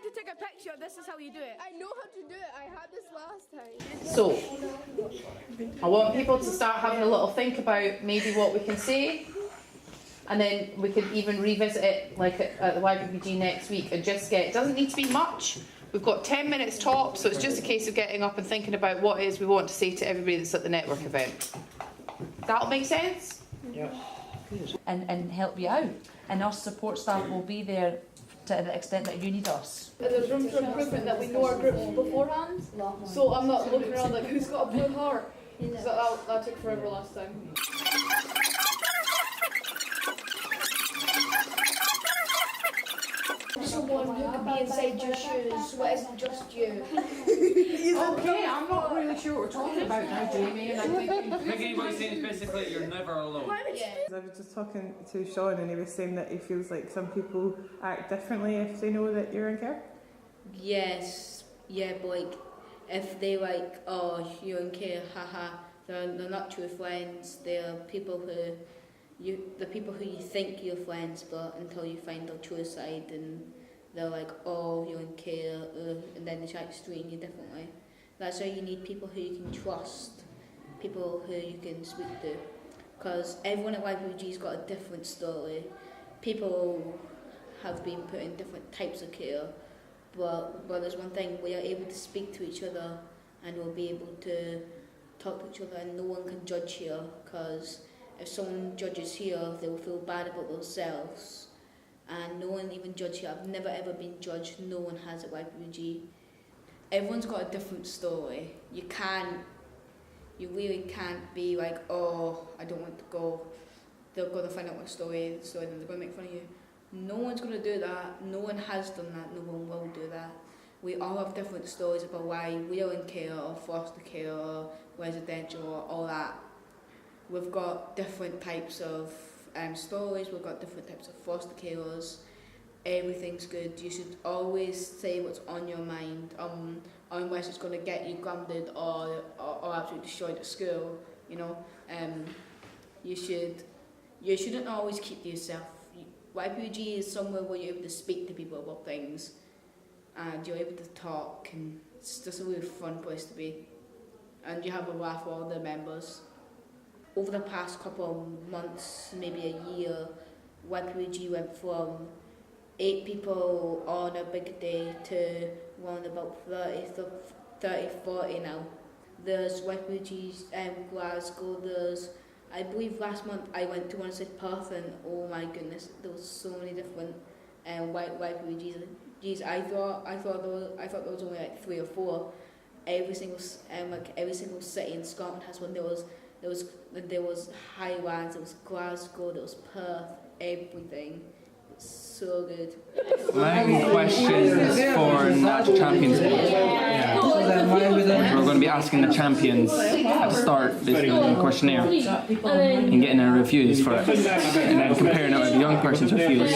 to take a picture, this is how you do it. I know how to do it. I had this last time. So, I want people to start having a little think about maybe what we can say, and then we can even revisit it like at the YPPG next week and just get, it doesn't need to be much. We've got 10 minutes top, so it's just a case of getting up and thinking about what it is we want to say to everybody that's at the network event. That'll make sense? Yeah. And help you out. And our support staff will be there to the extent that you need us. There's room for improvement that we know our groups beforehand, so I'm not looking around like who's got a blue heart, because that took forever last time. Someone who could be inside your shoes, what isn't just you. Okay, I'm not really sure what we're talking about now, Jamie, and I'm thinking... I think anybody's saying is basically you're never alone. I was just talking to Sean and he was saying that he feels like some people act differently if they know that you're in care. Yes, yeah, but like if they like, oh, you're in care, haha, they're not true friends. They're people who you think you're friends, but until you find their true side, and they're like, oh, you're in care, and then they try to treat you differently. That's why you need people who you can trust, people who you can speak to, because everyone at YPPG's got a different story. People have been put in different types of care, but there's one thing, we are able to speak to each other and we'll be able to talk to each other, and no one can judge here, because if someone judges here, they will feel bad about themselves. And no one even judges here. I've never ever been judged, no one has at YPPG. Everyone's got a different story. You really can't be like, oh, I don't want to go. They're going to find out my story, so then they're going to make fun of you. No one's going to do that. No one has done that. No one will do that. We all have different stories about why we are in care or foster care or residential or all that. We've got different types of stories. We've got different types of foster carers. Everything's good. You should always say what's on your mind, unless it's going to get you grounded or absolutely destroyed at school. You know, you shouldn't always keep to yourself. YPPG is somewhere where you're able to speak to people about things, and you're able to talk, and it's just a really fun place to be. And you have a laugh with all the members. Over the past couple of months, maybe a year, YPPG went from 8 people on a big day to around about 30, 40 now. There's YPPG's Glasgow, I believe last month I went to one in Perth, and oh my goodness, there was so many different YPPGs. I thought there was only like 3 or 4. Every single city in Scotland has one. There was Highlands, there was Glasgow, there was Perth, everything. It's so good. My questions for National Champions We're going to be asking the champions at the start, basically, in the questionnaire, and getting their reviews for it, and then comparing it with the young person's reviews.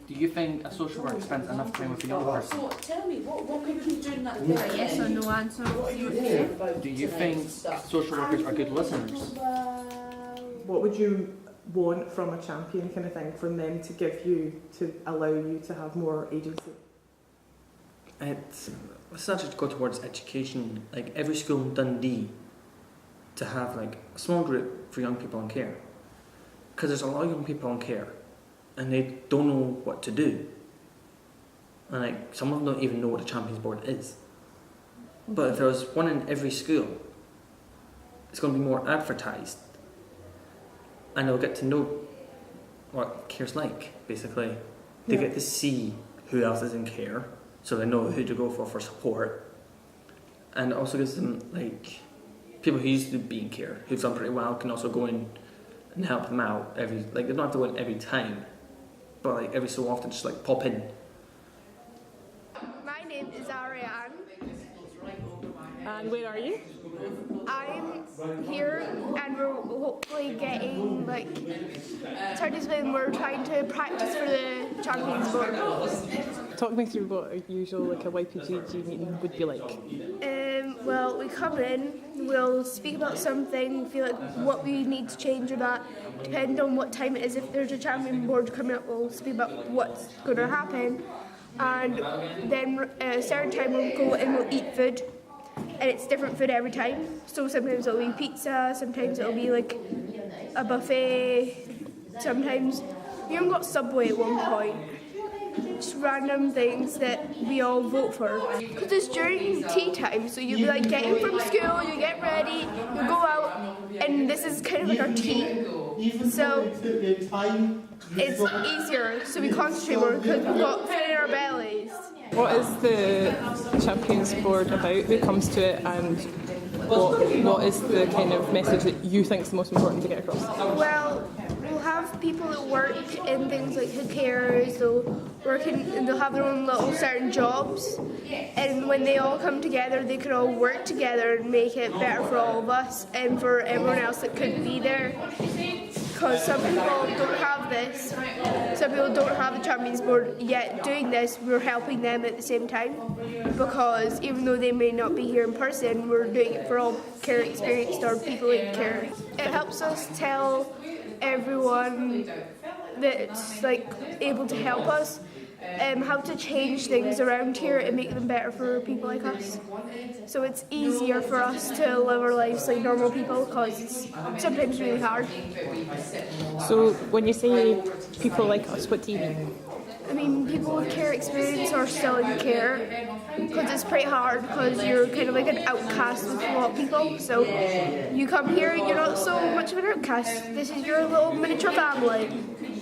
Do you think a social worker spends enough time with a young person? So tell me, what could we do in that? A yes or no answer? Do you think social workers are good listeners? What would you want from a champion kind of thing, from them to give you, to allow you to have more agency? It's not just go towards education, like every school in Dundee to have like a small group for young people in care, because there's a lot of young people in care and they don't know what to do, and like some of them don't even know what a champions board is. But if there was one in every school, it's going to be more advertised, and they'll get to know what care's like, basically. They get to see who else is in care, so they know who to go for support. And it also gives them, like, people who used to be in care, who've done pretty well, can also go in and help them out they don't have to go in every time, but like every so often just like pop in. My name is Ariane. And where are you? I'm here and we're hopefully getting turns when we're trying to practice for the Champions Board. talk me through what a usual like a YPPG meeting would be like. Well, we come in, we'll speak about something, feel like what we need to change or that, depending on what time it is. If there's a champion board coming up, we'll speak about what's going to happen, and then at a certain time we'll go and we'll eat food, and it's different food every time. So sometimes it'll be pizza, sometimes it'll be like a buffet, sometimes we even got Subway at one point. Just random things that we all vote for. Because it's during tea time, so you'll be like getting from school, you get ready, you go out, and this is kind of like our tea. So it's easier, so we concentrate more because we've got food in our bellies. What is the Champions Board about? Who comes to it, and what is the kind of message that you think is the most important to get across? Well, we'll have people that work in things like who cares, they'll have their own little certain jobs, and when they all come together they can all work together and make it better for all of us and for everyone else that couldn't be there. Because some people don't have this, some people don't have the Champions Board yet doing this, we're helping them at the same time, because even though they may not be here in person, we're doing it for all care experienced or people in care. It helps us tell everyone that's like able to help us how to change things around here and make them better for people like us. So it's easier for us to live our lives like normal people, because it's sometimes really hard. So when you say people like us, what do you mean? I mean, people with care experience are still in care, because it's pretty hard, because you're kind of like an outcast with a lot of people. So you come here, you're not so much of an outcast. This is your little miniature family.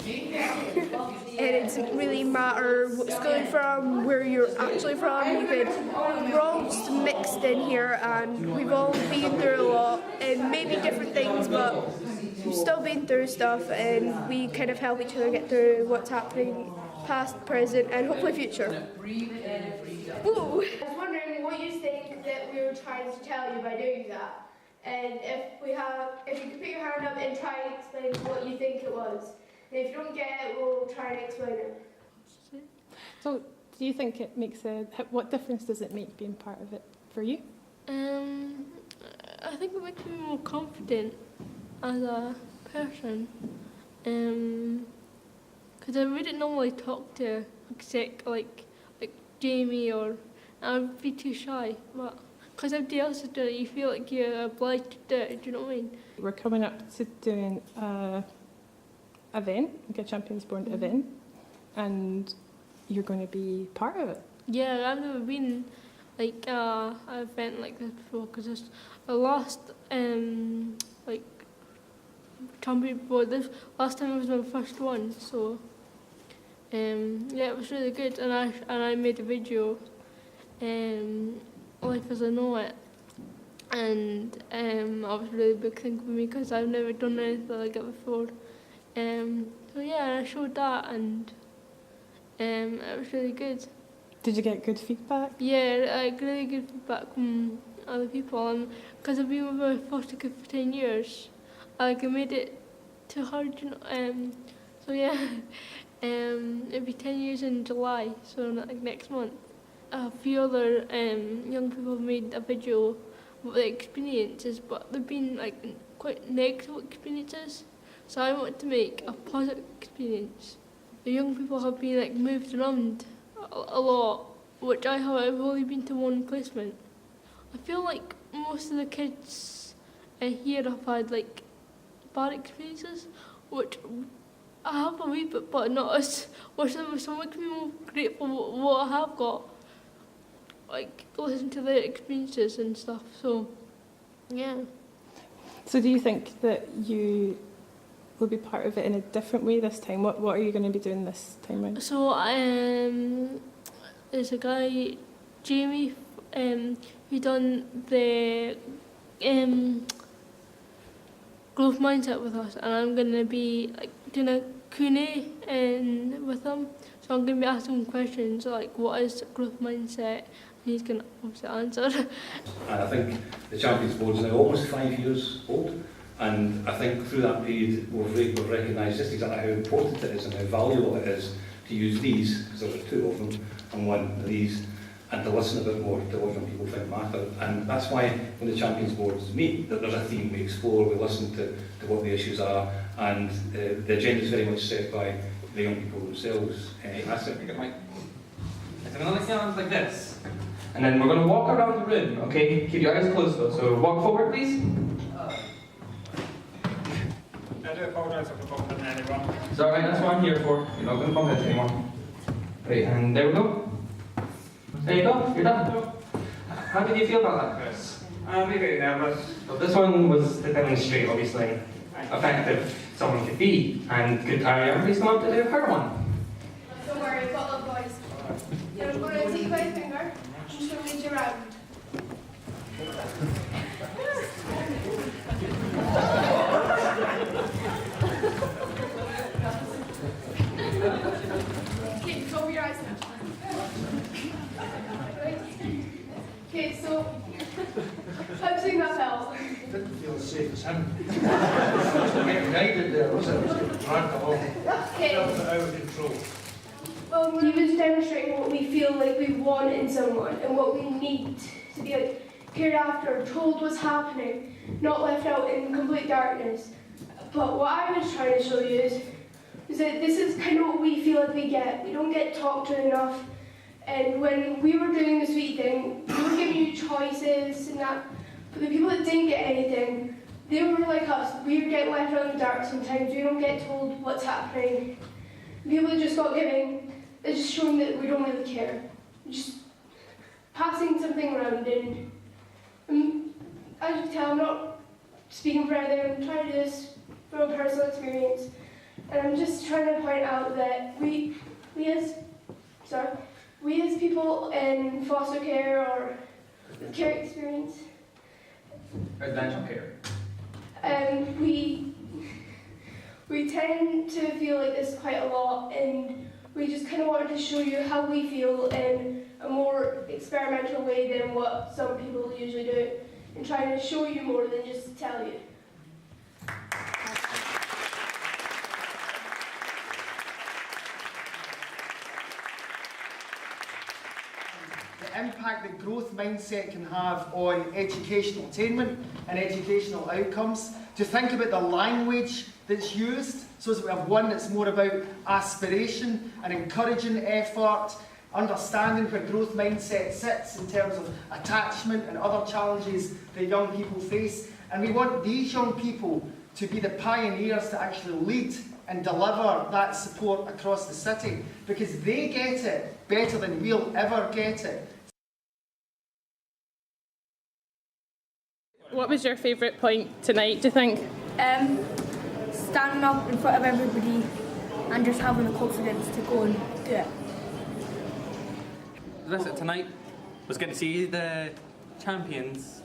And it doesn't really matter what school you're from, where you're actually from. We're all just mixed in here, and we've all been through a lot, and maybe different things, but we've still been through stuff, and we kind of help each other get through what's happening, past, present, and hopefully future. Ooh. I was wondering what you think that we were trying to tell you by doing that, and if you could put your hand up and try and explain what you think it was. And if you don't get it, we'll try and explain it. So do you think it makes what difference does it make being part of it for you? I think it makes me more confident as a person, because I wouldn't normally talk to like Jamie, or I would be too shy, but because everybody else is doing it, you feel like you're obliged to do it. Do you know what I mean? We're coming up to doing event, like a Champions Board event, and you're going to be part of it. Yeah, I've never been like an event like this before, because the last like Champions Board, this last time it was my first one, so yeah, it was really good, and I made a video, Life as I Know It, and that was a really big thing for me, because I've never done anything like it before. So yeah, I showed that, and it was really good. Did you get good feedback? Yeah, like really good feedback from other people, and because I've been with my foster kid for 10 years, I made it too hard, you know. So yeah, it'll be 10 years in July, so like next month. A few other young people have made a video about their experiences, but they've been like quite negative experiences. So I want to make a positive experience. The young people have been like moved around a lot, which I have. I've only been to one placement. I feel like most of the kids here have had like bad experiences, which I have a wee bit, but not as. Which so makes me more grateful for what I have got. Like listen to their experiences and stuff. So, yeah. So do you think that you will be part of it in a different way this time? What are you going to be doing this time around? So there's a guy, Jamie, who done the growth mindset with us, and I'm going to be like doing a Q&A with him. So I'm going to be asking him questions like, what is growth mindset? And he's going to obviously answer. And I think the Champions Board is now almost 5 years old. And I think through that period we've recognised just exactly how important it is and how valuable it is to use these, because there are two of them, and one of these, and to listen a bit more to what young people think matter. And that's why when the Champions Boards meet, that there's a theme, we explore, we listen to what the issues are, and the agenda is very much set by the young people themselves. That's it. So I'm going to listen arms like this. And then we're going to walk around the room, okay? Keep your eyes closed though. So walk forward, please. I do apologise if I bumped into anyone. It's alright, that's what I'm here for. You're not going to bump into anyone. Right, and there we go. There you go, you're done. How did you feel about that, Chris? I'm a bit nervous. Well, this one was to demonstrate, obviously, effective someone could be. And could Ariane please come up to do her one? Don't worry, I've got little boys. And I'm going to take my finger and just going to lead you around. Okay, cover your eyes now. Okay, so how do you think that felt? Didn't feel as safe as him. Getting guided there, was it? I was getting dragged along. Okay. Felt out of control. Well, he was demonstrating what we feel like we want in someone and what we need to be like cared after, told what's happening, not left out in complete darkness. But what I was trying to show you is that this is kind of what we feel like we get. We don't get talked to enough. And when we were doing the sweet thing, we were giving you choices and that. But the people that didn't get anything, they were like us. We get left out in the dark sometimes. We don't get told what's happening. The people that just got giving, they're just showing that we don't really care. We're just passing something around. And as you can tell, I'm not speaking for anything. I'm trying to do this from a personal experience. And I'm just trying to point out that we as people in foster care or with care experience, Residential care. we tend to feel like this quite a lot, and we just kind of wanted to show you how we feel in a more experimental way than what some people usually do, and trying to show you more than just tell you. The impact that growth mindset can have on educational attainment and educational outcomes, to think about the language that's used, so that we have one that's more about aspiration and encouraging effort, understanding where growth mindset sits in terms of attachment and other challenges that young people face. And we want these young people to be the pioneers to actually lead and deliver that support across the city, because they get it better than we'll ever get it. What was your favourite point tonight, do you think? Standing up in front of everybody and just having the confidence to go and do it. The rest of tonight was good to see the champions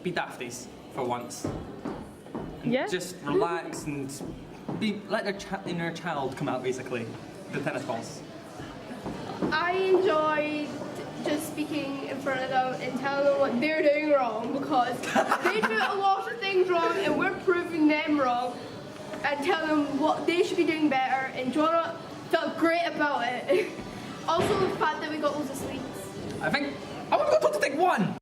be dafties for once. And Yeah. just relax and let their inner child come out, basically, the tennis balls. I enjoyed just speaking in front of them and telling them what they're doing wrong, because they do a lot of things wrong and we're proving them wrong, and telling them what they should be doing better. And Jonah felt great about it. Also the fact that we got loads of sweets. I think I want to go to take one.